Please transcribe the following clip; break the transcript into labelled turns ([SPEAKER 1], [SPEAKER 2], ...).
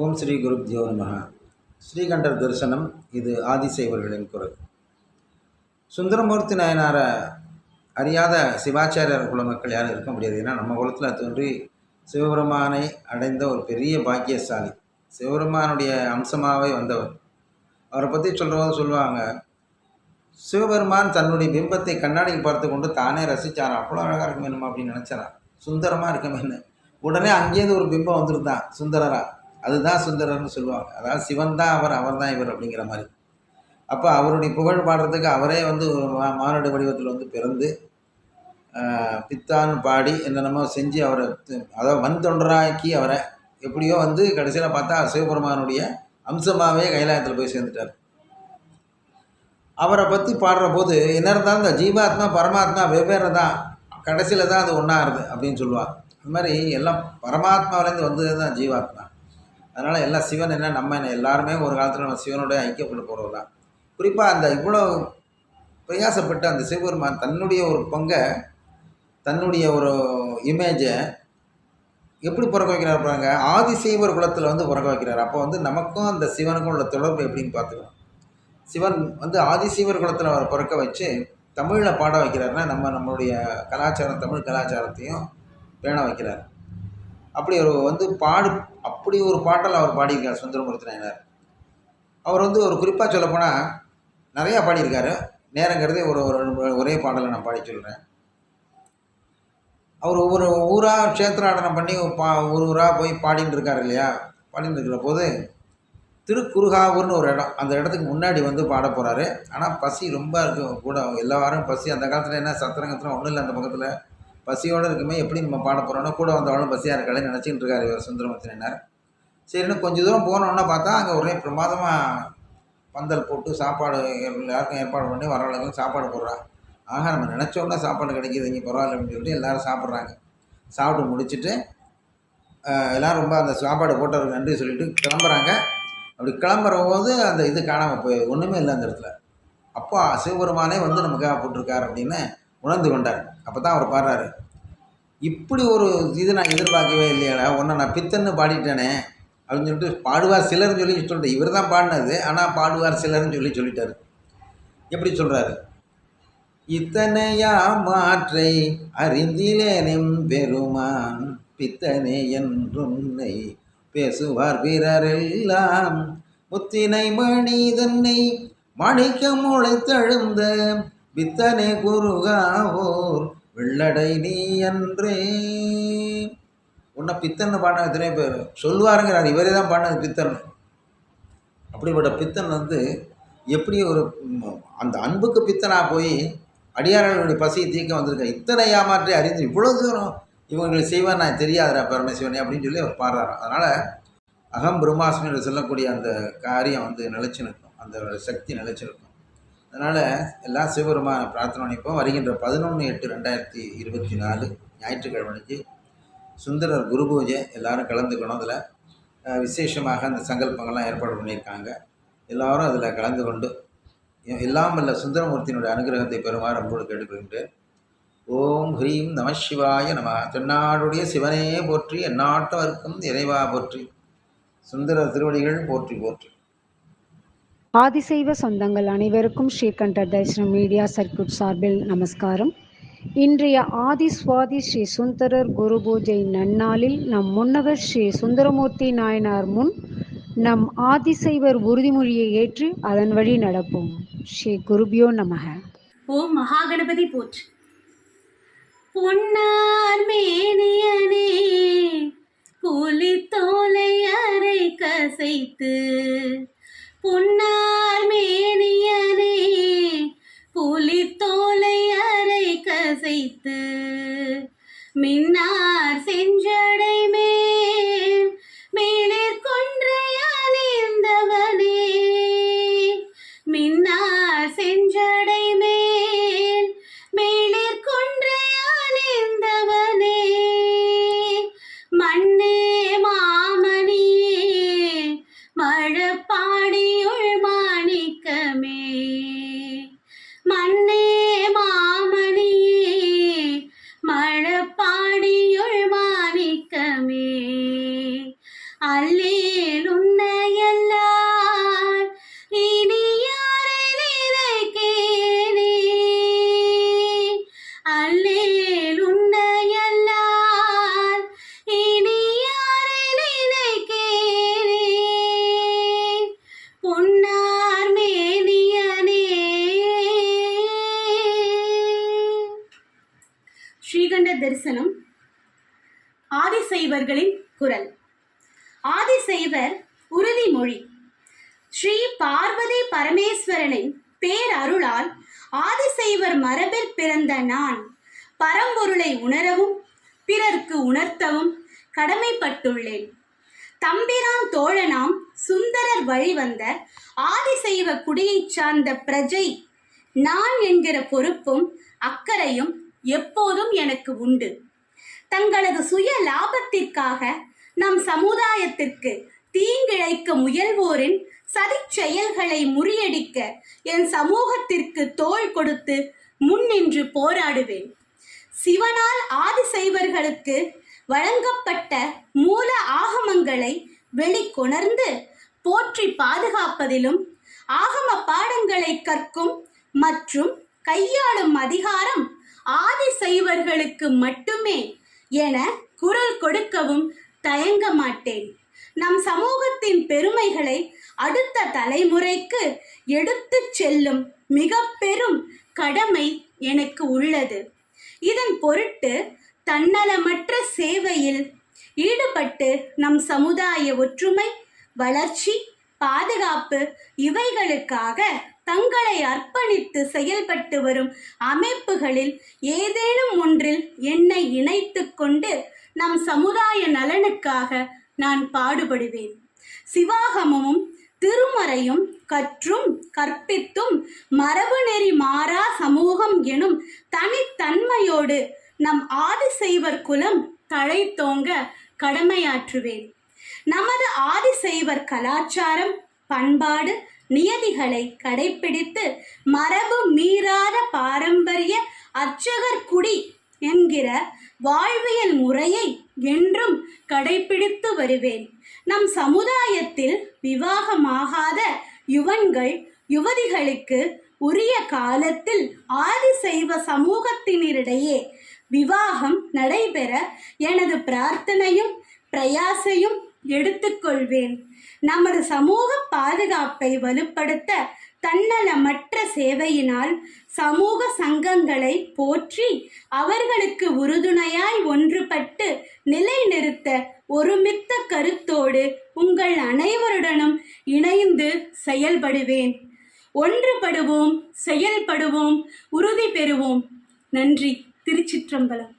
[SPEAKER 1] ஓம் ஸ்ரீ குருப்தியோ நமஹ. ஸ்ரீகண்டர் தரிசனம். இது ஆதிசைவர்களின் குரல். சுந்தரமூர்த்தி நாயனாரை அறியாத சிவாச்சாரியர் குல மக்கள் யாரும் இருக்க முடியாது. ஏன்னா நம்ம குலத்தில் தோன்றி சிவபெருமானை அடைந்த ஒரு பெரிய பாக்கியசாலி, சிவபெருமானுடைய அம்சமாகவே வந்தவர். அவரை பற்றி சொல்லுவாங்க, சிவபெருமான் தன்னுடைய பிம்பத்தை கண்ணாடியில் பார்த்து கொண்டு தானே ரசித்தாராம். அவ்வளோ அழகாக இருக்கும் வேணுமா அப்படின்னு நினச்சாராம். சுந்தரமாக இருக்குமேன்னு உடனே அங்கேயிருந்து ஒரு பிம்பம் வந்துருந்தான் சுந்தரரா. அதுதான் சுந்தரர்னு சொல்லுவாங்க. அதாவது சிவன் தான் அவர், அவர் தான் இவர் அப்படிங்கிற மாதிரி. அப்போ அவருடைய புகழ் பாடுறதுக்கு அவரே வந்து ஒரு மானுட வடிவத்தில் வந்து பிறந்து பித்தான்னு பாடி என்னென்னமோ செஞ்சு அவரை, அதாவது வந்தொண்டராக்கி அவரை எப்படியோ வந்து கடைசியில் பார்த்தா சிவபெருமானுடைய அம்சமாகவே கைலாயத்தில் போய் சேர்ந்துட்டார். அவரை பற்றி பாடுற போது என்ன இருந்தாலும் இந்த ஜீவாத்மா பரமாத்மா வெவ்வேறு தான், கடைசியில் தான் அது ஒன்றாகுது அப்படின்னு சொல்லுவாள். அது மாதிரி எல்லாம் பரமாத்மாவிலேருந்து வந்தது தான் ஜீவாத்மா. அதனால் எல்லாம் சிவன் என்ன நம்ம என்ன எல்லாருமே ஒரு காலத்தில் நம்ம சிவனோட ஐக்கியப்பட்டு போகிறது தான். குறிப்பாக அந்த இவ்வளோ பிரயாசப்பட்டு அந்த சிவபெருமான் தன்னுடைய ஒரு பங்கை, தன்னுடைய ஒரு இமேஜை எப்படி பிறக்க வைக்கிறார் பாருங்க. ஆதிசைவர் குலத்தில் வந்து பிறக்க வைக்கிறார். அப்போ வந்து நமக்கும் அந்த சிவனுக்கும் உள்ள தொடர்பு எப்படின்னு பார்த்துக்கலாம். சிவன் வந்து ஆதிசைவர் குலத்தில் அவரை பிறக்க வச்சு தமிழில் பாட வைக்கிறாருன்னா நம்மளுடைய கலாச்சாரம், தமிழ் கலாச்சாரத்தையும் பேண வைக்கிறார். அப்படி ஒரு வந்து அப்படி ஒரு பாட்டல் அவர் பாடியிருக்கார் சுந்தரமூர்த்தி நாயனார். அவர் வந்து ஒரு குறிப்பாக சொல்லப்போனால் நிறையா பாடியிருக்காரு. நேரங்கிறதே ஒரே பாடலை நான் பாடி சொல்கிறேன். அவர் ஒவ்வொரு ஊராக க்ஷேத்திராடனம் பண்ணி ஒரு ஊராக போய் பாடின்னு இருக்கார் இல்லையா. பாடின்னு இருக்கிற போது திருக்குறுகாவூர்னு ஒரு இடம், அந்த இடத்துக்கு முன்னாடி வந்து பாட போகிறாரு. ஆனால் பசி ரொம்ப இருக்கும் கூட, எல்லா வாரம் பசி. அந்த காலத்தில் என்ன சத்திரங்கத்திரம் ஒன்றும் இல்லை, அந்த பக்கத்தில் பசியோடு இருக்குமே எப்படி நம்ம பாட போகிறோன்னா கூட வந்தவளும் பசியாக இருக்காளே நினச்சிக்கிட்டு இருக்காரு இவர் சுந்தரமூர்த்தி நாயனார். சரின்னு கொஞ்சம் தூரம் போனோன்னா பார்த்தா அங்கே ஒரே பிரமாதமாக பந்தல் போட்டு சாப்பாடு எல்லாருக்கும் ஏற்பாடு பண்ணி வரவங்களுக்கும் சாப்பாடு போடுறாங்க. ஆக நம்ம நினச்சோன்னா சாப்பாடு கிடைக்கிது இங்கே பரவாயில்ல அப்படின்னு சொல்லிட்டு எல்லோரும் சாப்பிட்றாங்க. சாப்பிட்டு முடிச்சுட்டு எல்லோரும் ரொம்ப அந்த சாப்பாடு போட்டவருக்கு நன்றி சொல்லிவிட்டு கிளம்புறாங்க. அப்படி கிளம்புற போது அந்த இது காணாமல் போய் ஒன்றுமே இல்லை அந்த இடத்துல. அப்போ சிவபெருமானே வந்து நமக்காக போட்டிருக்கார் அப்படின்னு உணர்ந்து கொண்டார். அப்போ தான் அவர் பாடுறாரு, இப்படி ஒரு இது நான் எதிர்பார்க்கவே இல்லையா, ஒன்றை நான் பித்தன்னு பாடிட்டேனே அப்படின்னு சொல்லிட்டு பாடுவார் சிலர்னு சொல்லிட்டு இவர் தான் பாடினது, ஆனால் பாடுவார் சிலர்னு சொல்லிட்டாரு. எப்படி சொல்கிறாரு, இத்தனையா மாற்றை அறிந்திலேனும் பெருமான் பித்தனே என்றுன்னை பேசுவார் பிறரெல்லாம் முத்தினை மணிதன்னை மாணிக்கம் உழைத்தெழுந்த பித்தனே குருகாவோர் வெள்ளடை நீ அன்றே. உன்னை பித்தன்னு பாடின எத்தனை பேர் சொல்லுவாருங்கிறார். இவரே தான் பாடினது பித்தன். அப்படிப்பட்ட பித்தன் வந்து எப்படி ஒரு அந்த அன்புக்கு பித்தனாக போய் அடியார்களுடைய பசியை தீர்க்க வந்திருக்க, இத்தனை ஏமாற்றி அறிந்து இவ்வளோ தூரம் இவங்களுக்கு செய்வான் நான் தெரியாதரா பரமசிவனே அப்படின்னு சொல்லி அவர் பாடுறாராம். அதனால் அகம் பிரம்மாஸ்மி என்று சொல்லக்கூடிய அந்த காரியம் வந்து நிலைச்சு நிற்கும், அந்த சக்தி நிலைச்சு நிற்கும். அதனால் எல்லாம் சிவபெருமான பிரார்த்தனை பண்ணிப்போம். வருகின்ற 11/8/2024 ஞாயிற்றுக்கிழமைக்கு சுந்தரர் குரு பூஜை, எல்லோரும் கலந்துக்கணும். அதில் விசேஷமாக அந்த சங்கல்பங்கள்லாம் ஏற்பாடு பண்ணியிருக்காங்க. எல்லோரும் அதில் கலந்து கொண்டு எல்லாம் வல்ல சுந்தரமூர்த்தியினுடைய அனுகிரகத்தை பெறுமாறு அன்போடு கேட்டுக்கொள்கின்றேன். ஓம் ஹ்ரீம் நம சிவாய நம. தென்னாடுடைய சிவனே போற்றி, எந்நாட்டவர்க்கும் இறைவா போற்றி. சுந்தரர் திருவடிகள் போற்றி போற்றி.
[SPEAKER 2] ஆதிசைவ சொந்தங்கள் அனைவருக்கும் ஸ்ரீகண்டர் தரிசனம் மீடியா சர்க்கியூட் சார்பில் நமஸ்காரம். இன்றைய ஆதி சுவாதி ஸ்ரீ சுந்தரர் குரு பூஜை நன்னாளில் நம் முன்னவர் ஸ்ரீ சுந்தரமூர்த்தி நாயனார் முன் நம் ஆதிசைவர் உறுதிமொழியை ஏற்று அதன் வழி நடப்போம். ஸ்ரீ குருபியோ நமக.
[SPEAKER 3] ஓம் மகாகணபதி போற்றி. பொன்னார் மேனியனே புலித்தோலை அரை கசைத்து, பொன்னார் மேனியனே புலித்தோலை அரை கசைத்து, மின்னார் செஞ்சடை மேல் மேலிற் கொன்றை அணிந்தவனே, மின்னார் செஞ்சடை மேல் மேலிற் கொன்றை அணிந்தவனே, மண்ணே மாமணியே மழப்பாடியுள் மாணிக்கமே, மண்ணே மாமணியே மழப்பா ஸ்ரீகண்ட தரிசனம். ஆதிசைவர்களின் குரல். ஆதிசைவர் உறுதிமொழி. ஸ்ரீ பார்வதி பரமேஸ்வரனின் பேரருளால் ஆதிசைவர் மரபில் பிறந்த நான் பரம்பொருளை உணரவும் பிறர்க்கு உணர்த்தவும் கடமைப்பட்டுள்ளேன். தம்பிரான் தோழனாம் சுந்தரர் வழிவந்த ஆதிசைவ குடியைச் சார்ந்த பிரஜை நான் என்கிற பொறுப்பும் அக்கறையும் எப்போதும் எனக்கு உண்டு. தங்களது சுய லாபத்திற்காக நம் சமுதாயத்திற்கு தீங்கிழைக்க முயல்வோரின் சதிச் செயல்களை முறியடிக்க என் சமூகத்திற்கு தோள் கொடுத்து முன்னின்று போராடுவேன். சிவனால் ஆதிசைவர்களுக்கு வழங்கப்பட்ட மூல ஆகமங்களை வெளிக்கொணர்ந்து போற்றி பாதுகாப்பதிலும் ஆகம பாடங்களை கற்கும் மற்றும் கையாளும் அதிகாரம் ஆதிசைவர்களுக்கு மட்டுமே என குரல் கொடுக்கவும் தயங்க மாட்டேன். நம் சமூகத்தின் பெருமைகளை அடுத்த தலைமுறைக்கு எடுத்துச் செல்லும் மிக பெரும் கடமை எனக்கு உள்ளது. இதன் பொருட்டு தன்னலமற்ற சேவையில் ஈடுபட்டு நம் சமுதாய ஒற்றுமை, வளர்ச்சி, பாதுகாப்பு இவைகளுக்காக தங்களை அர்ப்பணித்து செயல்பட்டு வரும் அமைப்புகளில் ஏதேனும் ஒன்றில் என்னை இணைத்து கொண்டு நம் சமுதாய நலனுக்காக நான் பாடுபடுவேன். சிவாகமமும் திருமறையும் கற்றும் கற்பித்தும் மரபு நெறி மாறா சமூகம் எனும் தனித்தன்மையோடு நம் ஆதிசைவர் குலம் தழைத்தோங்க கடமையாற்றுவேன். நமது ஆதிசைவர் கலாச்சாரம், பண்பாடு, நியதிகளை கடைப்பிடித்து மரபு மீறாத பாரம்பரிய அர்ச்சகர் குடி என்கிற வாழ்வியல் முறையை என்றும் கடைப்பிடித்து வருவேன். நம் சமுதாயத்தில் விவாகமாகாத யுவன்கள் யுவதிகளுக்கு உரிய காலத்தில் ஆதிசைவ சமூகத்தினரிடையே விவாகம் நடைபெற எனது பிரார்த்தனையும் பிரயாசையும் எடுத்துக்கொள்வேன். நமது சமூக பாதுகாப்பை வலுப்படுத்த தன்னலமற்ற சேவையினால் சமூக சங்கங்களை போற்றி அவர்களுக்கு உறுதுணையாய் ஒன்றுபட்டு நிலைநிறுத்த ஒருமித்த கருத்தோடு உங்கள் அனைவருடனும் இணைந்து செயல்படுவேன். ஒன்றுபடுவோம், செயல்படுவோம், உறுதி பெறுவோம். நன்றி. திருச்சிற்றம்பலம்.